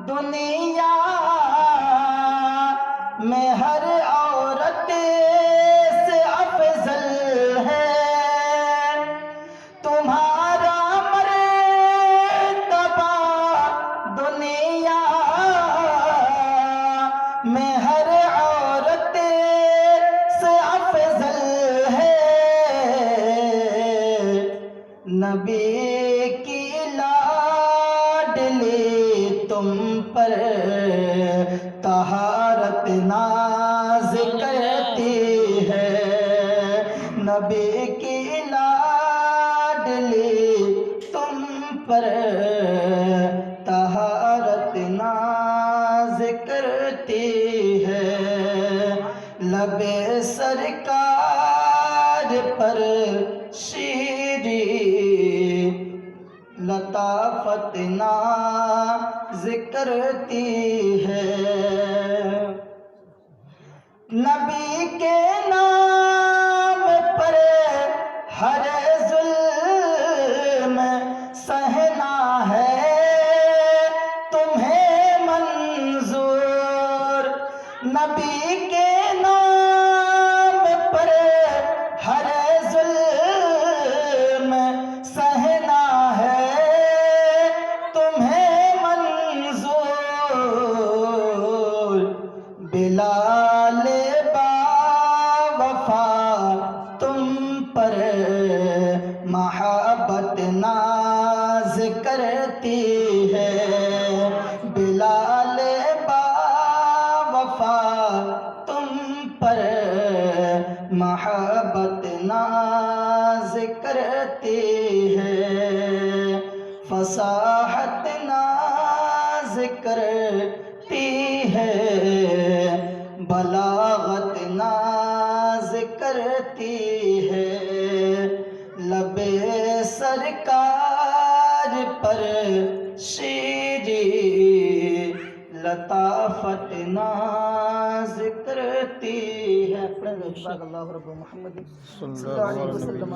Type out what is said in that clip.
دنیا میں ہر عورت سے افضل ہے، تمہارا مرتبہ دنیا میں ہر عورت سے افضل ہے۔ نبی کی لاڈلی تم پر طہارت ناز کرتی ہے، نبی کی لاڈلی تم پر طہارت ناز کرتی ہے۔ لب سرکار پر شیریں لطافت ناز کرتی ہے، نبی کے نام پر ہر ظلم سہنا ہے تمہیں منظور، نبی کے نام پر ہر ظلم سہنا ہے تمہیں منظور۔ بلال باوفا تم پر محبت ناز کرتی ہے، بلال باوفا تم پر محبت ناز کرتی ہے، فصاحت ناز کرتی ہے، بلاغت ناز کرتی ہے، لب سرکار پر شیریں لطافت ناز کرتی ہے۔ اللہ رب محمد صلی اللہ علیہ وسلم۔